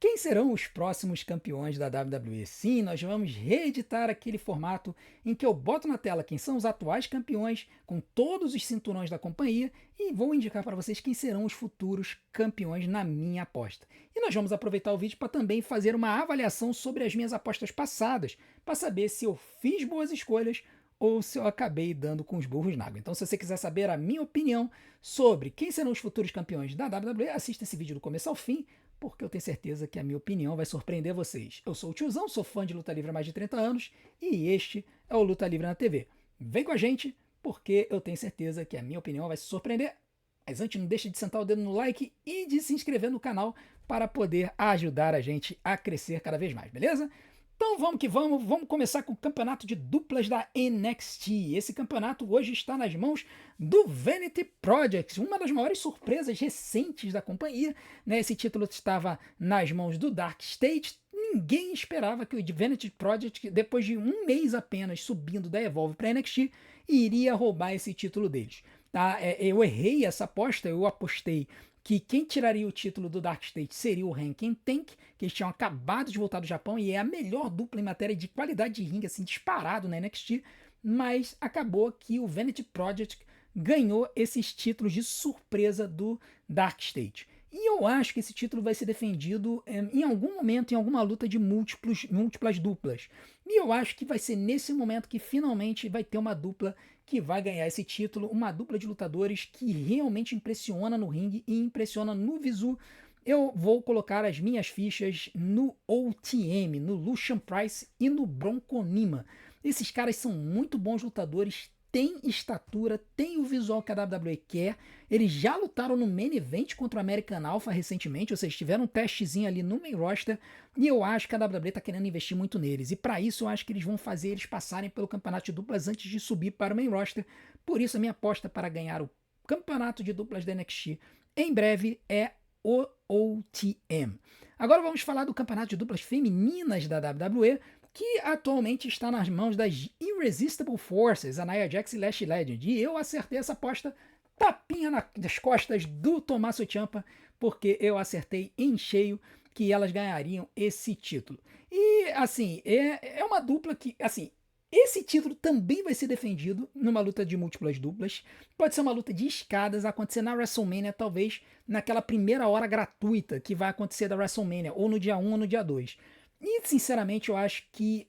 Quem serão os próximos campeões da WWE? Sim, nós vamos reeditar aquele formato em que eu boto na tela quem são os atuais campeões, com todos os cinturões da companhia, e vou indicar para vocês quem serão os futuros campeões na minha aposta. E nós vamos aproveitar o vídeo para também fazer uma avaliação sobre as minhas apostas passadas, para saber se eu fiz boas escolhas ou se eu acabei dando com os burros na água. Então, se você quiser saber a minha opinião sobre quem serão os futuros campeões da WWE, assista esse vídeo do começo ao fim, porque eu tenho certeza que a minha opinião vai surpreender vocês. Eu sou o Tiozão, sou fã de luta livre há mais de 30 anos e este é o Luta Livre na TV. Vem com a gente, porque eu tenho certeza que a minha opinião vai se surpreender. Mas antes, não deixe de sentar o dedo no like e de se inscrever no canal para poder ajudar a gente a crescer cada vez mais, beleza? Então vamos que vamos começar com o campeonato de duplas da NXT. Esse campeonato hoje está nas mãos do Vanity Project, uma das maiores surpresas recentes da companhia, né? Esse título estava nas mãos do Dark Stage. Ninguém esperava que o Vanity Project, depois de um mês apenas subindo da Evolve para a NXT, iria roubar esse título deles. Tá? Eu errei essa aposta, eu apostei que quem tiraria o título do Dark Stage seria o Rankin Tank, que eles tinham acabado de voltar do Japão e é a melhor dupla em matéria de qualidade de ringue, assim, disparado na NXT, mas acabou que o Vanity Project ganhou esses títulos de surpresa do Dark Stage. E eu acho que esse título vai ser defendido em algum momento, em alguma luta de múltiplas duplas. E eu acho que vai ser nesse momento que finalmente vai ter uma dupla que vai ganhar esse título, uma dupla de lutadores que realmente impressiona no ringue e impressiona no visu. Eu vou colocar as minhas fichas no OTM, no Lucian Price e no Bronco Nima. Esses caras são muito bons lutadores, têm estatura, têm o visual que a WWE quer. Eles já lutaram no Main Event contra o American Alpha recentemente, ou seja, tiveram um testezinho ali no main roster, e eu acho que a WWE está querendo investir muito neles. E para isso eu acho que eles vão fazer eles passarem pelo campeonato de duplas antes de subir para o main roster. Por isso a minha aposta para ganhar o campeonato de duplas da NXT em breve é o OTM. Agora vamos falar do campeonato de duplas femininas da WWE, que atualmente está nas mãos das Irresistible Forces, a Nia Jax e Lash Legend. E eu acertei essa aposta tapinha nas costas do Tommaso Ciampa, porque eu acertei em cheio que elas ganhariam esse título. E, assim, é uma dupla que, assim, esse título também vai ser defendido numa luta de múltiplas duplas. Pode ser uma luta de escadas, acontecer na WrestleMania, talvez naquela primeira hora gratuita que vai acontecer da WrestleMania, ou no dia 1 ou no dia 2. E, sinceramente, eu acho que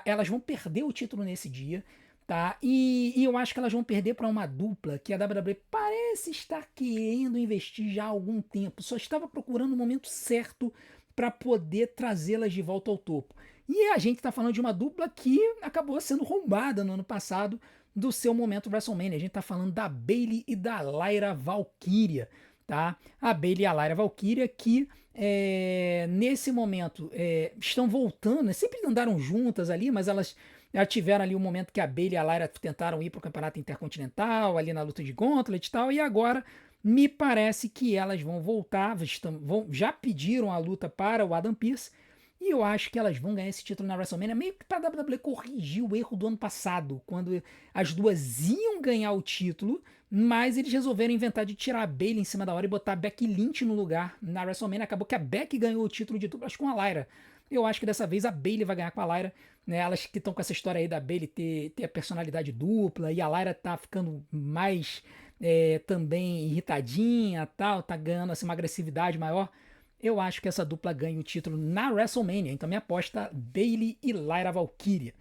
elas vão perder o título nesse dia, tá? E eu acho que elas vão perder para uma dupla que a WWE parece estar querendo investir já há algum tempo. Só estava procurando o momento certo para poder trazê-las de volta ao topo. E a gente está falando de uma dupla que acabou sendo roubada no ano passado do seu momento WrestleMania. A gente está falando da Bayley e da Lyra Valkyria, tá? A Bayley e a Lyra Valkyria que nesse momento estão voltando, né? Sempre andaram juntas ali, mas elas já tiveram ali um momento que a Bayley e a Lyra tentaram ir para o campeonato intercontinental, ali na luta de Gauntlet e tal, e agora me parece que elas vão voltar, já pediram a luta para o Adam Pearce, e eu acho que elas vão ganhar esse título na WrestleMania, meio que para a WWE corrigir o erro do ano passado, quando as duas iam ganhar o título, mas eles resolveram inventar de tirar a Bayley em cima da hora e botar a Becky Lynch no lugar na WrestleMania. Acabou que a Becky ganhou o título de duplas com a Lyra. Eu acho que dessa vez a Bayley vai ganhar com a Lyra, né? Elas que estão com essa história aí da Bayley ter a personalidade dupla e a Lyra tá ficando mais também irritadinha, tal, tá ganhando assim, uma agressividade maior. Eu acho que essa dupla ganha o título na WrestleMania. Então minha aposta, Bayley e Lyra Valkyria.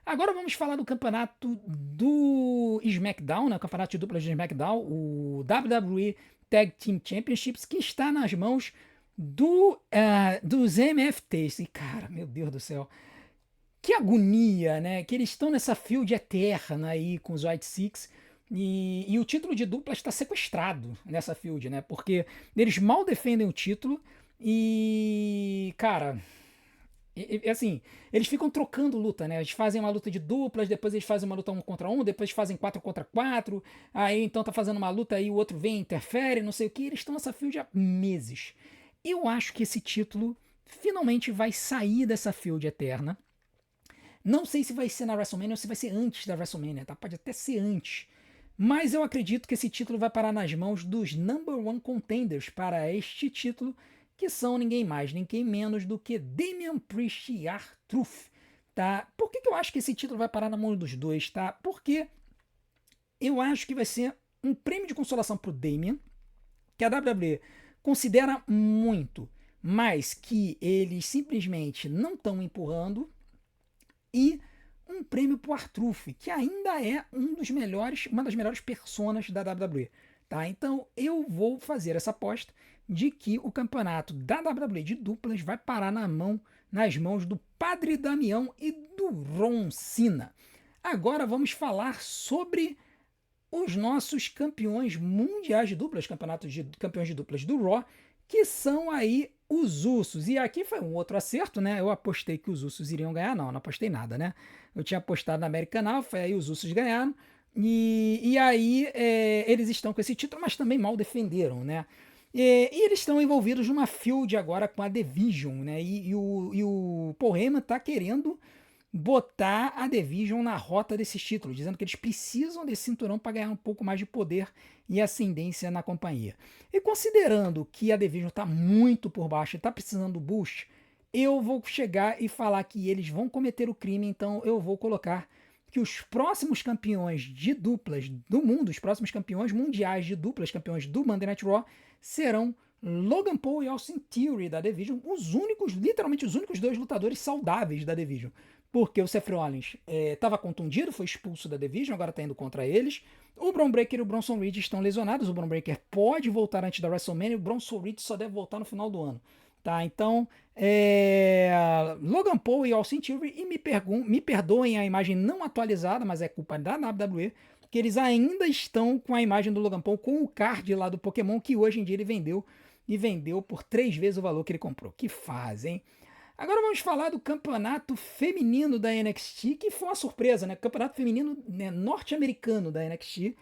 Agora vamos falar do campeonato do SmackDown, né? O campeonato de duplas de SmackDown, o WWE Tag Team Championships, que está nas mãos dos MFTs. E cara, meu Deus do céu, que agonia, né? Que eles estão nessa field eterna aí com os White Six. E o título de dupla está sequestrado nessa field, né? Porque eles mal defendem o título e, cara, assim, eles ficam trocando luta, né? Eles fazem uma luta de duplas, depois eles fazem uma luta um contra um, depois fazem 4 contra 4, aí então tá fazendo uma luta aí o outro vem, interfere, não sei o que, eles estão nessa field há meses. Eu acho que esse título finalmente vai sair dessa field eterna. Não sei se vai ser na WrestleMania ou se vai ser antes da WrestleMania, tá? Pode até ser antes. Mas eu acredito que esse título vai parar nas mãos dos number one contenders para este título, que são ninguém mais, ninguém menos do que Damian Priest e R-Truth, tá? Por que eu acho que esse título vai parar na mão dos dois, tá? Porque eu acho que vai ser um prêmio de consolação pro Damian, que a WWE considera muito, mas que eles simplesmente não estão empurrando, e um prêmio pro R-Truth, que ainda é uma das melhores personas da WWE. Tá? Então eu vou fazer essa aposta de que o campeonato da WWE de duplas vai parar nas mãos do Padre Damião e do Ron Cena. Agora vamos falar sobre os nossos campeões mundiais de duplas, campeões de duplas do Raw, que são aí os Usos. E aqui foi um outro acerto, né? Eu apostei que os Usos iriam ganhar, não apostei nada, né? Eu tinha apostado na American Alpha, aí os Usos ganharam. E aí eles estão com esse título, mas também mal defenderam, né? E eles estão envolvidos numa feud agora com a Division, né? E o Paul Heyman tá querendo botar a Division na rota desses títulos, dizendo que eles precisam desse cinturão para ganhar um pouco mais de poder e ascendência na companhia. E considerando que a Division está muito por baixo e está precisando do boost, eu vou chegar e falar que eles vão cometer o crime, então eu vou colocar que os próximos campeões de duplas do mundo, os próximos campeões mundiais de duplas, campeões do Monday Night Raw, serão Logan Paul e Austin Theory da Division, literalmente os únicos dois lutadores saudáveis da Division. Porque o Seth Rollins estava contundido, foi expulso da Division, agora está indo contra eles. O Bron Breakker e o Bronson Reed estão lesionados. O Bron Breakker pode voltar antes da WrestleMania, o Bronson Reed só deve voltar no final do ano. Tá? Então, Logan Paul e Austin Theory, e me perdoem a imagem não atualizada, mas é culpa da WWE, que eles ainda estão com a imagem do Logan Paul com o card lá do Pokémon, que hoje em dia ele vendeu, e vendeu por 3 vezes o valor que ele comprou. Que faz, hein? Agora vamos falar do campeonato feminino da NXT, que foi uma surpresa, né? O campeonato feminino, né, norte-americano da NXT.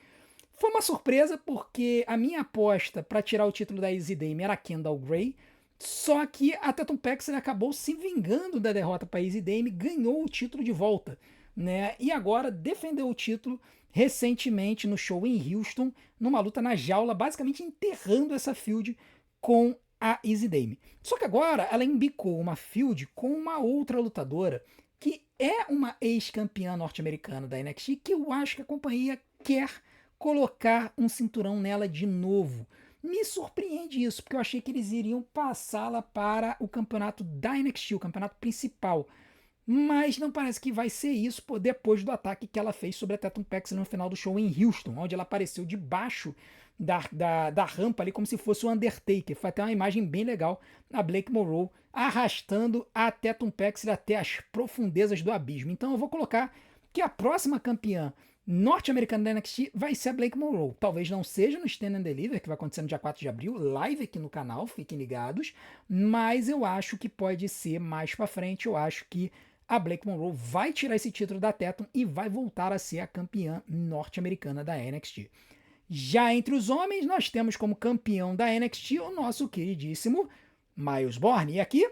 Foi uma surpresa porque a minha aposta para tirar o título da Izzy Dame era a Kendall Gray, só que a Tatum Paxley acabou se vingando da derrota para Izzy Dame, ganhou o título de volta, né? E agora defendeu o título recentemente no show em Houston, numa luta na jaula, basicamente enterrando essa feud com a Izzy Dame. Só que agora ela embicou uma feud com uma outra lutadora que é uma ex-campeã norte-americana da NXT, que eu acho que a companhia quer colocar um cinturão nela de novo. Me surpreende isso, porque eu achei que eles iriam passá-la para o campeonato da NXT, o campeonato principal. Mas não parece que vai ser isso depois do ataque que ela fez sobre a Tatum Paxley no final do show em Houston, onde ela apareceu debaixo da rampa ali como se fosse o Undertaker. Foi até uma imagem bem legal, a Blake Monroe arrastando a Tatum Paxley até as profundezas do abismo. Então eu vou colocar que a próxima campeã norte-americana da NXT vai ser a Blake Monroe. Talvez não seja no Stand and Deliver, que vai acontecer no dia 4 de abril, live aqui no canal, fiquem ligados, mas eu acho que pode ser mais pra frente. Eu acho que a Blake Monroe vai tirar esse título da Tatum e vai voltar a ser a campeã norte-americana da NXT. Já entre os homens, nós temos como campeão da NXT o nosso queridíssimo Miles Borne. E aqui,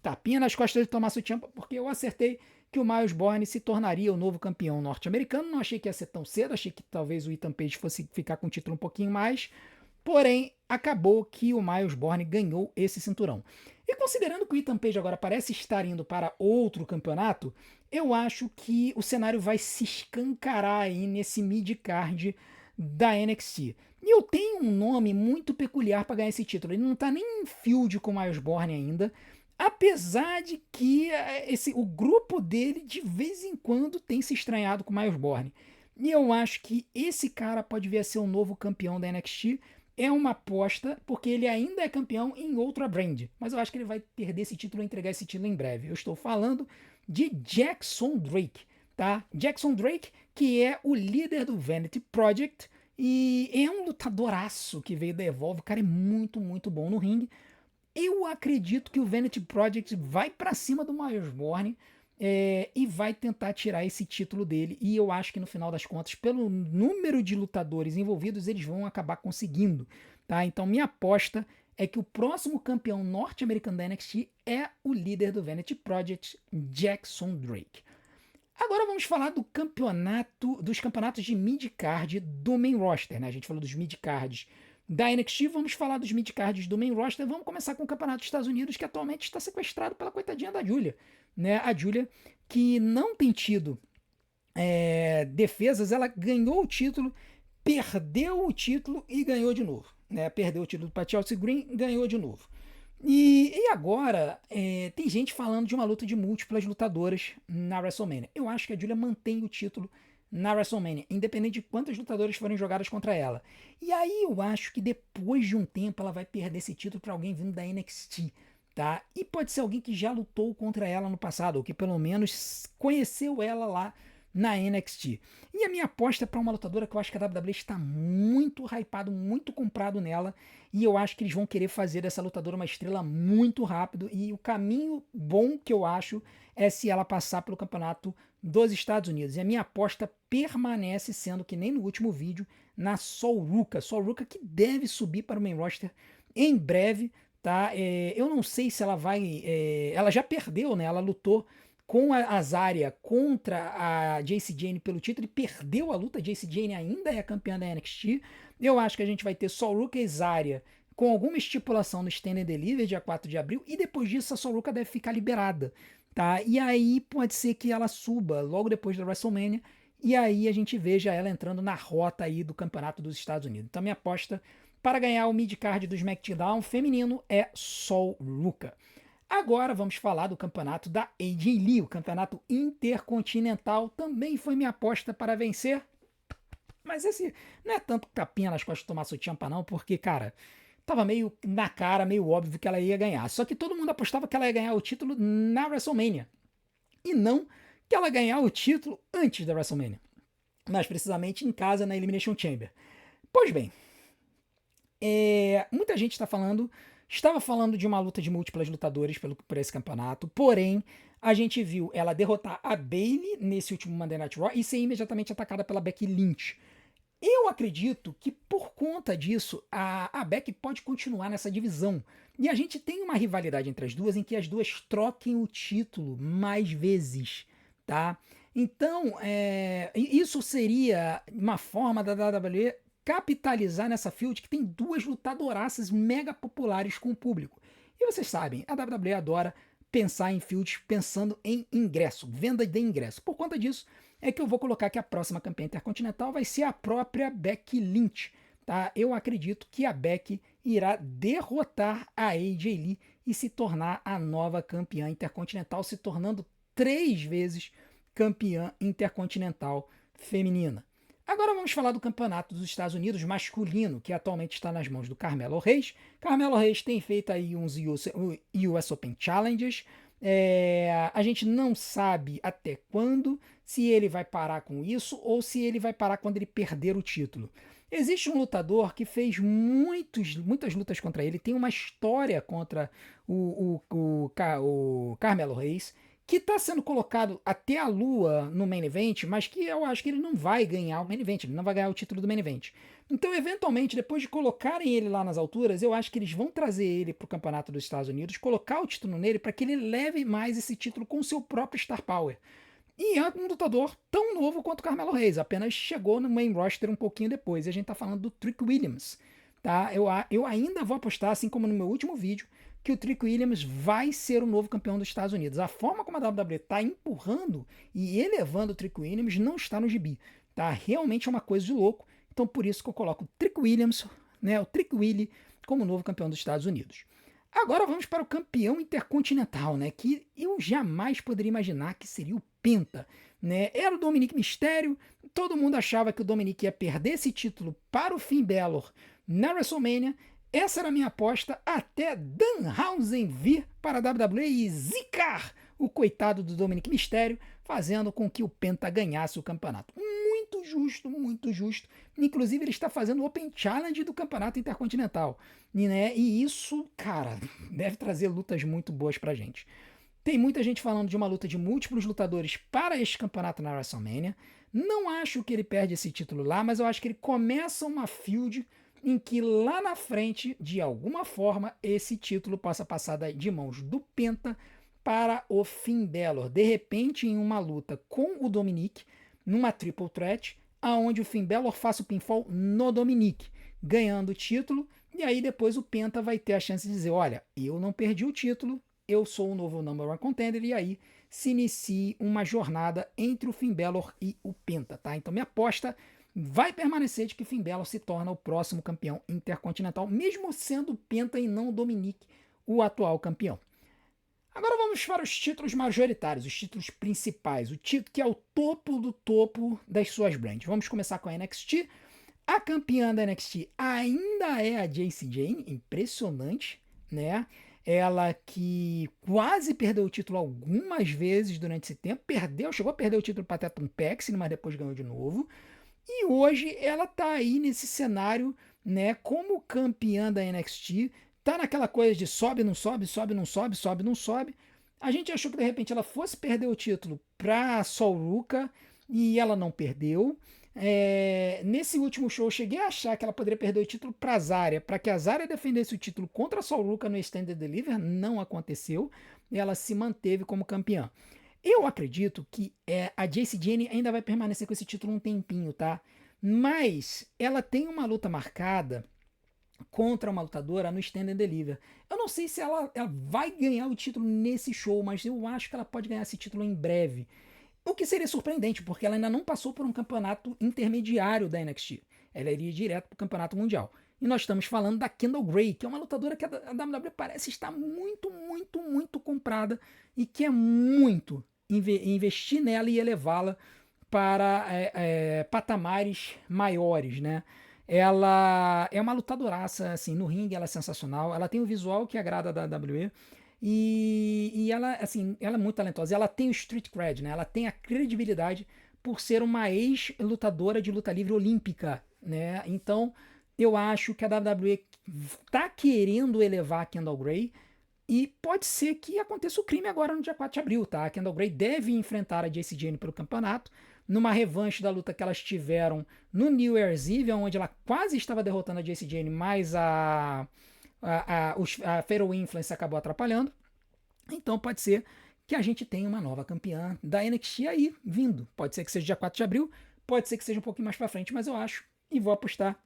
tapinha nas costas de Tommaso Ciampa, porque eu acertei que o Miles Borne se tornaria o novo campeão norte-americano. Não achei que ia ser tão cedo, achei que talvez o Ethan Page fosse ficar com o título um pouquinho mais. Porém, acabou que o Miles Borne ganhou esse cinturão. E considerando que o Ethan Page agora parece estar indo para outro campeonato, eu acho que o cenário vai se escancarar aí nesse mid-card da NXT. E eu tenho um nome muito peculiar para ganhar esse título. Ele não está nem em field com o Miles Borne ainda, apesar de que o grupo dele de vez em quando tem se estranhado com o Miles Borne. E eu acho que esse cara pode vir a ser o novo campeão da NXT. É uma aposta, porque ele ainda é campeão em outra brand. Mas eu acho que ele vai perder esse título e entregar esse título em breve. Eu estou falando de Jackson Drake, tá? Jackson Drake, que é o líder do Vanity Project e é um lutadoraço que veio da Evolve. O cara é muito, muito bom no ringue. Eu acredito que o Vanity Project vai para cima do Miles Borne e vai tentar tirar esse título dele. E eu acho que no final das contas, pelo número de lutadores envolvidos, eles vão acabar conseguindo. Tá? Então minha aposta é que o próximo campeão norte-americano da NXT é o líder do Vanity Project, Jackson Drake. Agora vamos falar dos campeonatos de mid-card do main roster. Né? A gente falou dos mid-cards da NXT, vamos falar dos midcards do main roster. Vamos começar com o Campeonato dos Estados Unidos, que atualmente está sequestrado pela coitadinha da Julia. Né? A Julia, que não tem tido defesas, ela ganhou o título, perdeu o título e ganhou de novo. Né? Perdeu o título para Chelsea Green, ganhou de novo. E agora, tem gente falando de uma luta de múltiplas lutadoras na WrestleMania. Eu acho que a Julia mantém o título na WrestleMania, independente de quantas lutadoras forem jogadas contra ela. E aí eu acho que depois de um tempo ela vai perder esse título para alguém vindo da NXT. Tá? E pode ser alguém que já lutou contra ela no passado, ou que pelo menos conheceu ela lá na NXT. E a minha aposta é para uma lutadora que eu acho que a WWE está muito hypado, muito comprado nela, e eu acho que eles vão querer fazer dessa lutadora uma estrela muito rápido, e o caminho bom que eu acho é se ela passar pelo campeonato dos Estados Unidos. E a minha aposta permanece sendo, que nem no último vídeo, na Sol Ruka. Sol Ruka que deve subir para o main roster em breve, tá? Eu não sei se ela vai... ela já perdeu, né? Ela lutou com a Zarya contra a Jacy Jayne pelo título e perdeu a luta. A Jacy Jayne ainda é campeã da NXT. Eu acho que a gente vai ter Sol Ruka e Zarya com alguma estipulação no Stand and Deliver, dia 4 de abril, e depois disso a Sol Ruka deve ficar liberada, tá? E aí pode ser que ela suba logo depois da WrestleMania, e aí a gente veja ela entrando na rota aí do campeonato dos Estados Unidos. Então minha aposta para ganhar o mid-card do SmackDown feminino é Sol Ruka. Agora vamos falar do campeonato da AJ Lee, o campeonato intercontinental. Também foi minha aposta para vencer. Mas esse não é tanto tapinha nas costas de tomar sutiã não, porque, cara, tava meio na cara, meio óbvio que ela ia ganhar. Só que todo mundo apostava que ela ia ganhar o título na WrestleMania. E não que ela ia ganhar o título antes da WrestleMania. Mais precisamente em casa, na Elimination Chamber. Pois bem, muita gente estava falando de uma luta de múltiplas lutadoras por esse campeonato, porém, a gente viu ela derrotar a Bayley nesse último Monday Night Raw e ser imediatamente atacada pela Becky Lynch. Eu acredito que por conta disso, a Becky pode continuar nessa divisão. E a gente tem uma rivalidade entre as duas em que as duas troquem o título mais vezes, tá? Então, isso seria uma forma da WWE capitalizar nessa field que tem duas lutadoraças mega populares com o público. E vocês sabem, a WWE adora pensar em fields pensando em ingresso, venda de ingresso. Por conta disso, é que eu vou colocar que a próxima campeã intercontinental vai ser a própria Becky Lynch. Tá? Eu acredito que a Becky irá derrotar a AJ Lee e se tornar a nova campeã intercontinental, se tornando 3 vezes campeã intercontinental feminina. Agora vamos falar do campeonato dos Estados Unidos masculino, que atualmente está nas mãos do Carmelo Reis. Carmelo Reis tem feito aí uns US Open Challenges. A gente não sabe até quando, se ele vai parar com isso ou se ele vai parar quando ele perder o título. Existe um lutador que fez muitas lutas contra ele, tem uma história contra o Carmelo Reis, que está sendo colocado até a lua no main event, mas que eu acho que ele não vai ganhar o main event, ele não vai ganhar o título do main event. Então, eventualmente, depois de colocarem ele lá nas alturas, eu acho que eles vão trazer ele para o campeonato dos Estados Unidos, colocar o título nele para que ele leve mais esse título com o seu próprio Star Power. E é um lutador tão novo quanto o Carmelo Reis, apenas chegou no main roster um pouquinho depois. E a gente está falando do Trick Williams. Tá? Eu ainda vou apostar, assim como no meu último vídeo, que o Trick Williams vai ser o novo campeão dos Estados Unidos. A forma como a WWE está empurrando e elevando o Trick Williams não está no gibi. Tá? Realmente é uma coisa de louco. Então por isso que eu coloco o Trick Williams, né, o Trick Willie, como novo campeão dos Estados Unidos. Agora vamos para o campeão intercontinental, né, que eu jamais poderia imaginar que seria o Penta. Né? Era o Dominic Mysterio, todo mundo achava que o Dominic ia perder esse título para o Finn Balor na WrestleMania. Essa era a minha aposta até Danhausen vir para a WWE e zicar o coitado do Dominic Mysterio, fazendo com que o Penta ganhasse o campeonato. Muito justo, muito justo. Inclusive, ele está fazendo o Open Challenge do campeonato intercontinental. E isso, cara, deve trazer lutas muito boas pra gente. Tem muita gente falando de uma luta de múltiplos lutadores para este campeonato na WrestleMania. Não acho que ele perde esse título lá, mas eu acho que ele começa uma feud em que lá na frente, de alguma forma, esse título possa passar de mãos do Penta para o Finn Balor. De repente, em uma luta com o Dominic, numa triple threat, aonde o Finn Balor faça o pinfall no Dominic. ganhando o título, e aí depois o Penta vai ter a chance de dizer, olha, eu não perdi o título, eu sou o novo number one contender, e aí se inicie uma jornada entre o Finn Balor e o Penta, tá? Então minha aposta vai permanecer de que Finn Balor se torna o próximo campeão intercontinental, mesmo sendo o Penta e não o Dominic o atual campeão. Agora vamos para os títulos majoritários, os títulos principais, o título que é o topo do topo das suas brands. Vamos começar com a NXT. A campeã da NXT ainda é a Jacy Jayne, impressionante, né? Ela que quase perdeu o título algumas vezes durante esse tempo, chegou a perder o título para Tatum Paxley, mas depois ganhou de novo. E hoje ela tá aí nesse cenário, né, como campeã da NXT, tá naquela coisa de sobe, não sobe, sobe, não sobe, sobe, não sobe. A gente achou que de repente ela fosse perder o título pra Sol Ruka e ela não perdeu. Nesse último show eu cheguei a achar que ela poderia perder o título pra Zarya, para que a Zarya defendesse o título contra a Sol Ruka no Stand and Deliver, não aconteceu. Ela se manteve como campeã. Eu acredito que a Jacy Jayne ainda vai permanecer com esse título um tempinho, tá? Mas ela tem uma luta marcada contra uma lutadora no Stand and Deliver. Eu não sei se ela vai ganhar o título nesse show, mas eu acho que ela pode ganhar esse título em breve. O que seria surpreendente, porque ela ainda não passou por um campeonato intermediário da NXT. Ela iria direto para o campeonato mundial. E nós estamos falando da Kendall Gray, que é uma lutadora que a WWE parece estar muito, muito, muito comprada e quer muito investir nela e elevá-la para patamares maiores, né? Ela é uma lutadoraça, assim, no ringue ela é sensacional, ela tem o visual que agrada da WWE e ela, assim, ela é muito talentosa, ela tem o street cred, né? Ela tem a credibilidade por ser uma ex-lutadora de luta livre olímpica, né? Então, eu acho que a WWE tá querendo elevar a Kendall Gray e pode ser que aconteça o crime agora no dia 4 de abril, tá? A Kendall Gray deve enfrentar a Jacy Jayne pelo campeonato, numa revanche da luta que elas tiveram no New Year's Eve, onde ela quase estava derrotando a Jacy Jayne, mas a Fatal Influence acabou atrapalhando. Então pode ser que a gente tenha uma nova campeã da NXT aí vindo. Pode ser que seja dia 4 de abril, pode ser que seja um pouquinho mais pra frente, mas eu acho e vou apostar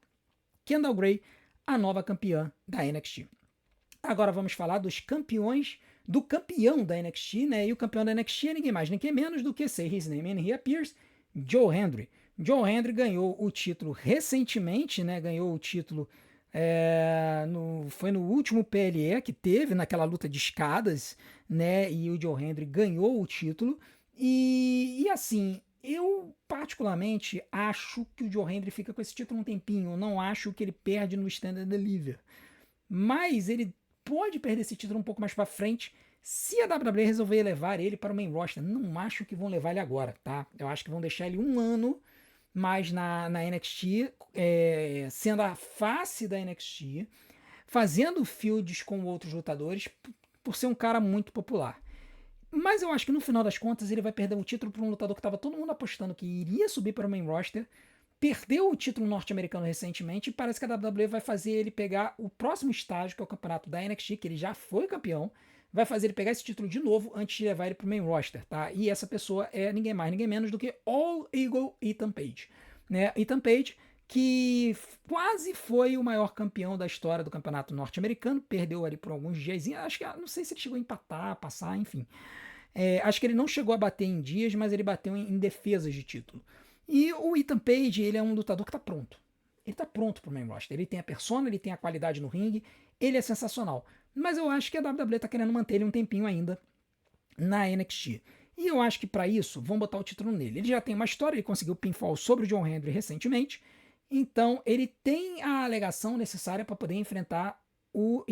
Kendall Gray, a nova campeã da NXT. Agora vamos falar dos campeões, do campeão da NXT, né? E o campeão da NXT é ninguém mais, ninguém menos do que Say His Name and He Appears, Joe Hendry. Joe Hendry ganhou o título recentemente, né? Ganhou o título foi no último PLE que teve, naquela luta de escadas, né? E o Joe Hendry ganhou o título. E assim, eu particularmente acho que o Joe Hendry fica com esse título um tempinho. Eu não acho que ele perde no Stand and Deliver. Mas ele pode perder esse título um pouco mais para frente se a WWE resolver levar ele para o main roster. Não acho que vão levar ele agora, tá? Eu acho que vão deixar ele um ano mais na NXT, sendo a face da NXT, fazendo fields com outros lutadores, por ser um cara muito popular. Mas eu acho que no final das contas ele vai perder o título para um lutador que estava todo mundo apostando que iria subir para o main roster, perdeu o título norte-americano recentemente e parece que a WWE vai fazer ele pegar o próximo estágio, que é o campeonato da NXT, que ele já foi campeão, vai fazer ele pegar esse título de novo antes de levar ele pro main roster, tá? E essa pessoa é ninguém mais, ninguém menos do que All Eagle Ethan Page, né? Ethan Page, que quase foi o maior campeão da história do campeonato norte-americano, perdeu ali por alguns dias, acho que, não sei se ele chegou a empatar, passar, enfim. Acho que ele não chegou a bater em dias, mas ele bateu em defesas de título. E o Ethan Page, ele é um lutador que tá pronto. Ele tá pronto pro main roster. Ele tem a persona, ele tem a qualidade no ringue, ele é sensacional. Mas eu acho que a WWE tá querendo manter ele um tempinho ainda na NXT. E eu acho que para isso, vão botar o título nele. Ele já tem uma história, ele conseguiu pinfall sobre o John Hendry recentemente, então ele tem a alegação necessária para poder enfrentar o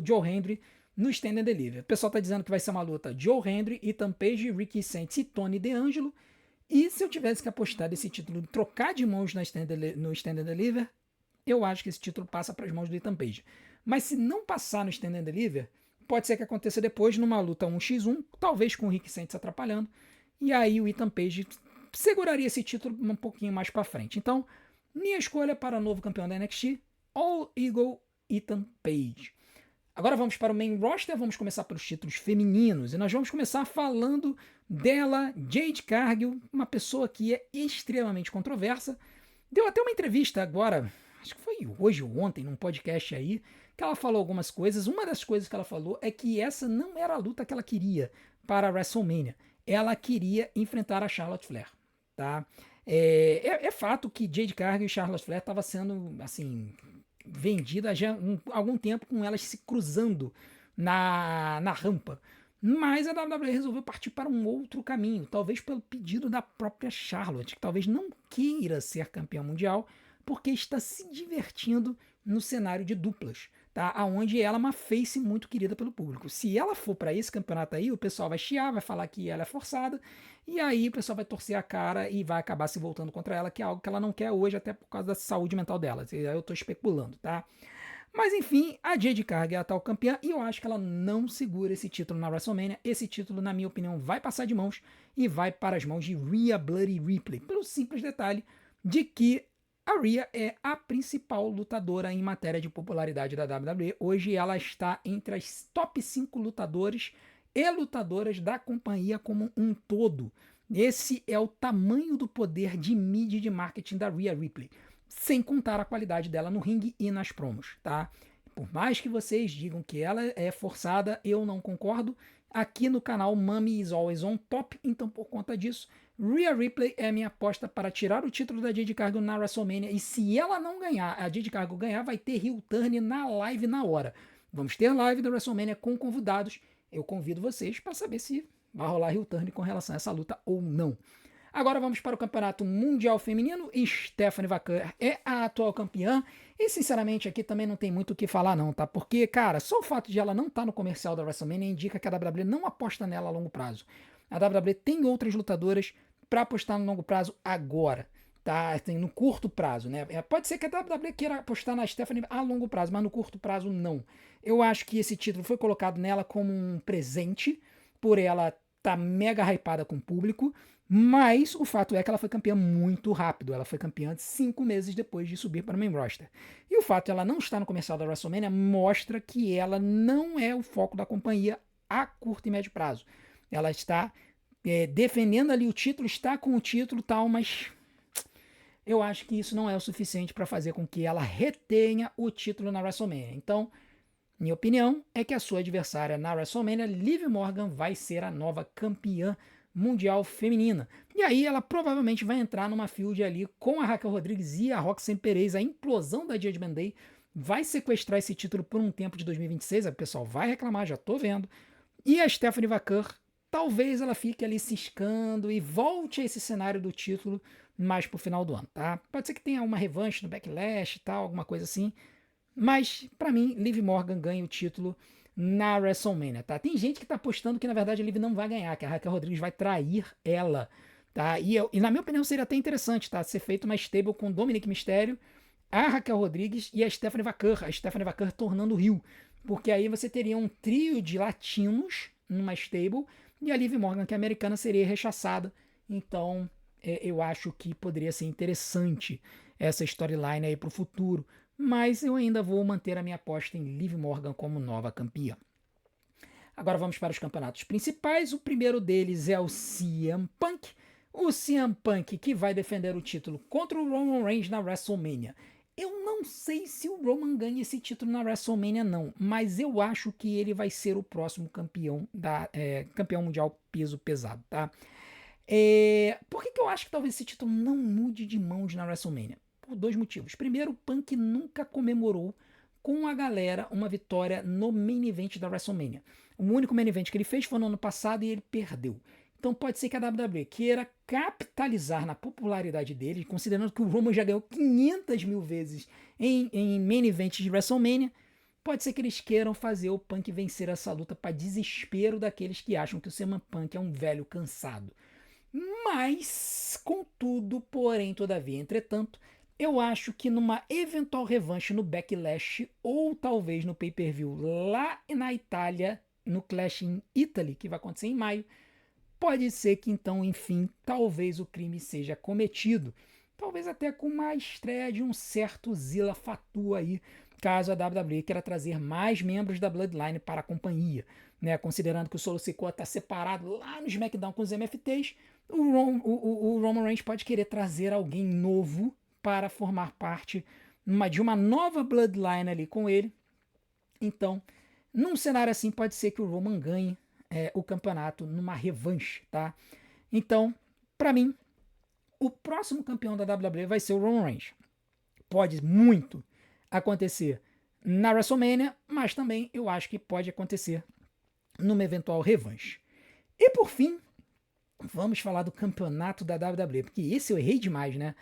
Joe Hendry no Stand and Deliver. O pessoal tá dizendo que vai ser uma luta Joe Hendry, Ethan Page, Ricky Saints e Tony DeAngelo. E se eu tivesse que apostar desse título, trocar de mãos no Stand and Deliver, eu acho que esse título passa para as mãos do Ethan Page. Mas se não passar no Stand and Deliver, pode ser que aconteça depois numa luta 1x1, talvez com o Rick Saints atrapalhando, e aí o Ethan Page seguraria esse título um pouquinho mais para frente. Então, minha escolha para o novo campeão da NXT, All Eagle Ethan Page. Agora vamos para o main roster, vamos começar pelos títulos femininos, e nós vamos começar falando dela, Jade Cargill, uma pessoa que é extremamente controversa. Deu até uma entrevista agora, acho que foi hoje ou ontem, num podcast aí, que ela falou algumas coisas. Uma das coisas que ela falou é que essa não era a luta que ela queria para a WrestleMania. Ela queria enfrentar a Charlotte Flair, tá? É fato que Jade Cargill e Charlotte Flair estava sendo, assim, vendida já há algum tempo, com elas se cruzando na rampa. Mas a WWE resolveu partir para um outro caminho, talvez pelo pedido da própria Charlotte, que talvez não queira ser campeã mundial, porque está se divertindo no cenário de duplas, tá? Aonde ela é uma face muito querida pelo público. Se ela for para esse campeonato aí, o pessoal vai chiar, vai falar que ela é forçada, e aí o pessoal vai torcer a cara e vai acabar se voltando contra ela, que é algo que ela não quer hoje, até por causa da saúde mental dela. Eu estou especulando, tá? Mas enfim, a Jade Cargill é a tal campeã e eu acho que ela não segura esse título na WrestleMania. Esse título, na minha opinião, vai passar de mãos e vai para as mãos de Rhea Bloody Ripley, pelo simples detalhe de que a Rhea é a principal lutadora em matéria de popularidade da WWE. Hoje ela está entre as top 5 lutadores e lutadoras da companhia como um todo. Esse é o tamanho do poder de mídia e de marketing da Rhea Ripley, sem contar a qualidade dela no ringue e nas promos, tá? Por mais que vocês digam que ela é forçada, eu não concordo. Aqui no canal Mami is Always on Top, então por conta disso, Rhea Ripley é a minha aposta para tirar o título da Jade Cargill na WrestleMania. E se ela não ganhar, a Jade Cargill ganhar, vai ter heel turn na live na hora. Vamos ter live da WrestleMania com convidados. Eu convido vocês para saber se vai rolar heel turn com relação a essa luta ou não. Agora vamos para o Campeonato Mundial Feminino. Stephanie Vaquer é a atual campeã. E sinceramente aqui também não tem muito o que falar não, tá? Porque, cara, só o fato de ela não estar no comercial da WrestleMania indica que a WWE não aposta nela a longo prazo. A WWE tem outras lutadoras para apostar no longo prazo agora, tá? Tem no curto prazo, né? Pode ser que a WWE queira apostar na Stephanie a longo prazo, mas no curto prazo não. Eu acho que esse título foi colocado nela como um presente por ela tá mega hypada com o público, mas o fato é que ela foi campeã muito rápido. Ela foi campeã 5 meses depois de subir para o main roster. E o fato de ela não estar no comercial da WrestleMania mostra que ela não é o foco da companhia a curto e médio prazo. Ela está defendendo ali o título, está com o título e tal, mas eu acho que isso não é o suficiente para fazer com que ela retenha o título na WrestleMania. Então, minha opinião é que a sua adversária na WrestleMania, Liv Morgan, vai ser a nova campeã mundial feminina. E aí ela provavelmente vai entrar numa feud ali com a Raquel Rodrigues e a Roxanne Perez. A implosão da Judgment Day vai sequestrar esse título por um tempo de 2026. O pessoal vai reclamar, já tô vendo. E a Stephanie Vaquer, talvez ela fique ali ciscando e volte a esse cenário do título mais pro final do ano, tá? Pode ser que tenha uma revanche no Backlash e tal, alguma coisa assim. Mas, pra mim, Liv Morgan ganha o título na WrestleMania, tá? Tem gente que tá apostando que, na verdade, a Liv não vai ganhar, que a Raquel Rodrigues vai trair ela, tá? E na minha opinião, seria até interessante, tá? Ser feito uma stable com Dominic Mysterio, a Raquel Rodrigues e a Stephanie Vaquer. A Stephanie Vaquer tornando o Rio. Porque aí você teria um trio de latinos numa stable e a Liv Morgan, que é americana, seria rechaçada. Então, eu acho que poderia ser interessante essa storyline aí pro futuro. Mas eu ainda vou manter a minha aposta em Liv Morgan como nova campeã. Agora vamos para os campeonatos principais. O primeiro deles é o CM Punk. O CM Punk que vai defender o título contra o Roman Reigns na WrestleMania. Eu não sei se o Roman ganha esse título na WrestleMania não, mas eu acho que ele vai ser o próximo campeão campeão mundial peso pesado, tá? Por que eu acho que talvez esse título não mude de mãos na WrestleMania? Por dois motivos. Primeiro, o Punk nunca comemorou com a galera uma vitória no main event da WrestleMania. O único main event que ele fez foi no ano passado e ele perdeu. Então pode ser que a WWE queira capitalizar na popularidade dele, considerando que o Roman já ganhou 500 mil vezes em main events de WrestleMania. Pode ser que eles queiram fazer o Punk vencer essa luta para desespero daqueles que acham que o CM Punk é um velho cansado. Mas, contudo, porém, todavia, entretanto, eu acho que numa eventual revanche no Backlash ou talvez no pay-per-view lá na Itália, no Clash in Italy, que vai acontecer em maio, pode ser que então, enfim, talvez o crime seja cometido. Talvez até com uma estreia de um certo Zilla Fatu aí, caso a WWE queira trazer mais membros da Bloodline para a companhia. Né? Considerando que o Solo Sikoa está separado lá no SmackDown com os MFTs, o Roman Reigns pode querer trazer alguém novo para formar parte de uma nova bloodline ali com ele. Então, num cenário assim, pode ser que o Roman ganhe o campeonato numa revanche, tá? Então, para mim, o próximo campeão da WWE vai ser o Roman Reigns. Pode muito acontecer na WrestleMania, mas também eu acho que pode acontecer numa eventual revanche. E por fim, vamos falar do campeonato da WWE, porque esse eu errei demais, né?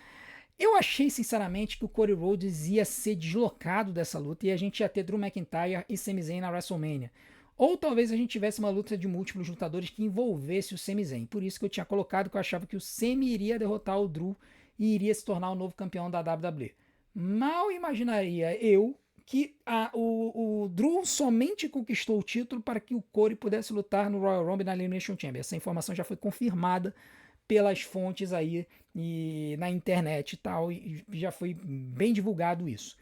Eu achei, sinceramente, que o Cody Rhodes ia ser deslocado dessa luta e a gente ia ter Drew McIntyre e Sami Zayn na WrestleMania. Ou talvez a gente tivesse uma luta de múltiplos lutadores que envolvesse o Sami Zayn. Por isso que eu tinha colocado que eu achava que o Sami iria derrotar o Drew e iria se tornar o novo campeão da WWE. Mal imaginaria eu que o Drew somente conquistou o título para que o Cody pudesse lutar no Royal Rumble na Elimination Chamber. Essa informação já foi confirmada pelas fontes aí e na internet e tal, e já foi bem divulgado isso.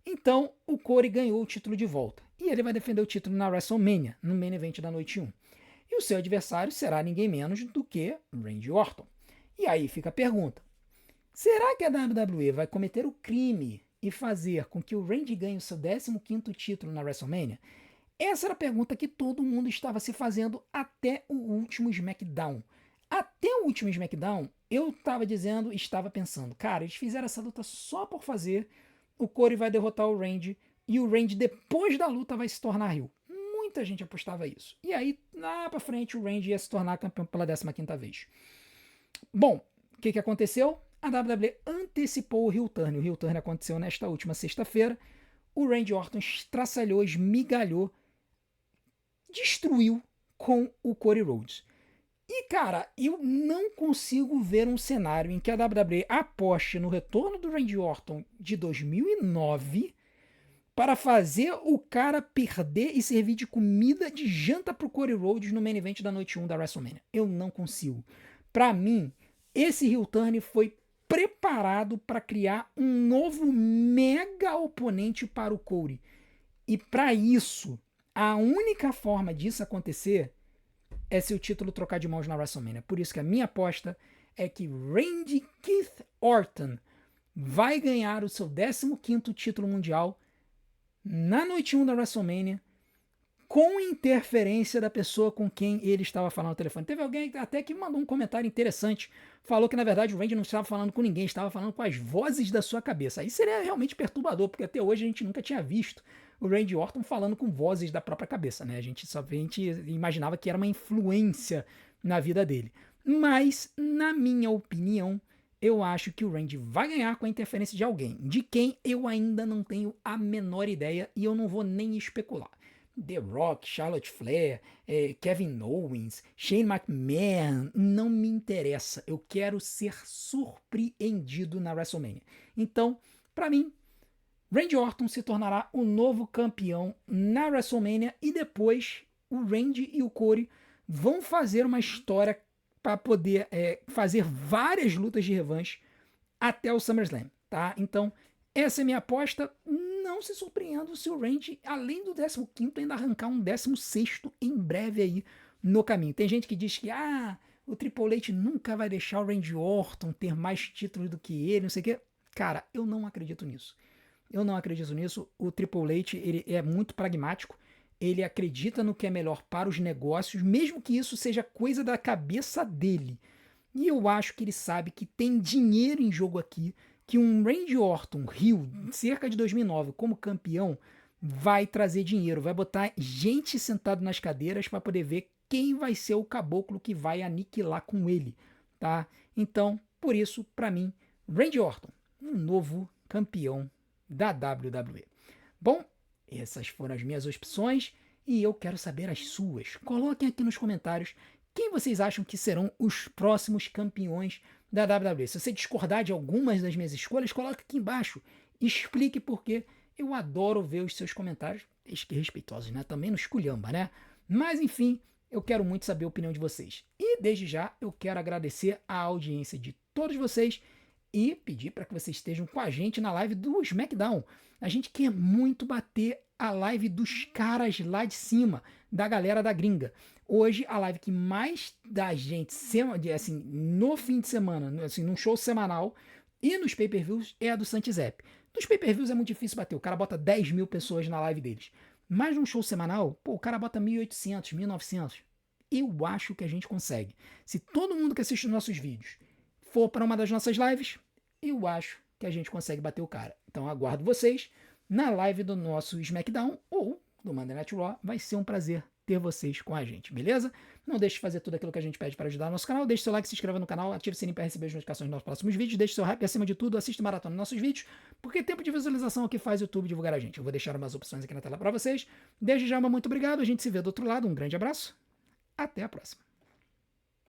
Então, o Cody ganhou o título de volta. E ele vai defender o título na WrestleMania, no Main Event da noite 1. E o seu adversário será ninguém menos do que Randy Orton. E aí fica a pergunta: será que a WWE vai cometer o crime e fazer com que o Randy ganhe o seu 15º título na WrestleMania? Essa era a pergunta que todo mundo estava se fazendo até o último SmackDown. Até o último SmackDown, eu estava pensando, cara, eles fizeram essa luta só por fazer, o Cody vai derrotar o Randy, e o Randy, depois da luta, vai se tornar heel. Muita gente apostava isso. E aí, lá pra frente, o Randy ia se tornar campeão pela 15ª vez. Bom, o que aconteceu? A WWE antecipou o heel turn. O heel turn aconteceu nesta última sexta-feira. O Randy Orton estraçalhou, esmigalhou, destruiu com o Cody Rhodes. E, cara, eu não consigo ver um cenário em que a WWE aposte no retorno do Randy Orton de 2009 para fazer o cara perder e servir de comida de janta pro Cody Rhodes no main event da noite 1 da WrestleMania. Eu não consigo. Para mim, esse heel turn foi preparado para criar um novo mega oponente para o Cody. E para isso, a única forma disso acontecer é se o título trocar de mãos na WrestleMania. Por isso que a minha aposta é que Randy Keith Orton vai ganhar o seu 15º título mundial na noite 1 da WrestleMania, com interferência da pessoa com quem ele estava falando no telefone. Teve alguém até que mandou um comentário interessante, falou que na verdade o Randy não estava falando com ninguém, estava falando com as vozes da sua cabeça. Aí seria realmente perturbador, porque até hoje a gente nunca tinha visto o Randy Orton falando com vozes da própria cabeça, né? A gente imaginava que era uma influência na vida dele. Mas, na minha opinião, eu acho que o Randy vai ganhar com a interferência de alguém, de quem eu ainda não tenho a menor ideia e eu não vou nem especular. The Rock, Charlotte Flair, Kevin Owens, Shane McMahon, não me interessa. Eu quero ser surpreendido na WrestleMania. Então, para mim, Randy Orton se tornará o novo campeão na WrestleMania e depois o Randy e o Cody vão fazer uma história para poder fazer várias lutas de revanche até o SummerSlam, tá? Então, essa é minha aposta. Não se surpreendam se o Randy, além do 15º, ainda arrancar um 16º em breve aí no caminho. Tem gente que diz que o Triple H nunca vai deixar o Randy Orton ter mais títulos do que ele, não sei o quê. Cara, eu não acredito nisso. Eu não acredito nisso. O Triple H, ele é muito pragmático. Ele acredita no que é melhor para os negócios, mesmo que isso seja coisa da cabeça dele. E eu acho que ele sabe que tem dinheiro em jogo aqui, que um Randy Orton heel, cerca de 2009, como campeão, vai trazer dinheiro, vai botar gente sentada nas cadeiras para poder ver quem vai ser o caboclo que vai aniquilar com ele, tá? Então, por isso, para mim, Randy Orton, um novo campeão da WWE. Bom, essas foram as minhas opções e eu quero saber as suas. Coloquem aqui nos comentários quem vocês acham que serão os próximos campeões da WWE. Se você discordar de algumas das minhas escolhas, coloque aqui embaixo. Explique por quê. Eu adoro ver os seus comentários. Respeitosos, né? Também no esculhamba, né? Mas, enfim, eu quero muito saber a opinião de vocês. E, desde já, eu quero agradecer a audiência de todos vocês e pedir para que vocês estejam com a gente na live do SmackDown. A gente quer muito bater a live dos caras lá de cima, da galera da gringa. Hoje, a live que mais dá gente, assim, no fim de semana, assim, num show semanal e nos pay-per-views, é a do Santizep. Nos pay-per-views é muito difícil bater. O cara bota 10 mil pessoas na live deles. Mas num show semanal, pô, o cara bota 1.800, 1.900. Eu acho que a gente consegue. Se todo mundo que assiste os nossos vídeos for para uma das nossas lives, eu acho que a gente consegue bater o cara. Então aguardo vocês na live do nosso SmackDown ou do Monday Night Raw. Vai ser um prazer ter vocês com a gente, beleza? Não deixe de fazer tudo aquilo que a gente pede para ajudar o nosso canal. Deixe seu like, se inscreva no canal, ative o sininho para receber as notificações dos nossos próximos vídeos. Deixe seu hype e, acima de tudo, assista o maratona dos nossos vídeos, porque tempo de visualização aqui faz o YouTube divulgar a gente. Eu vou deixar umas opções aqui na tela para vocês. Desde já, muito obrigado. A gente se vê do outro lado. Um grande abraço. Até a próxima.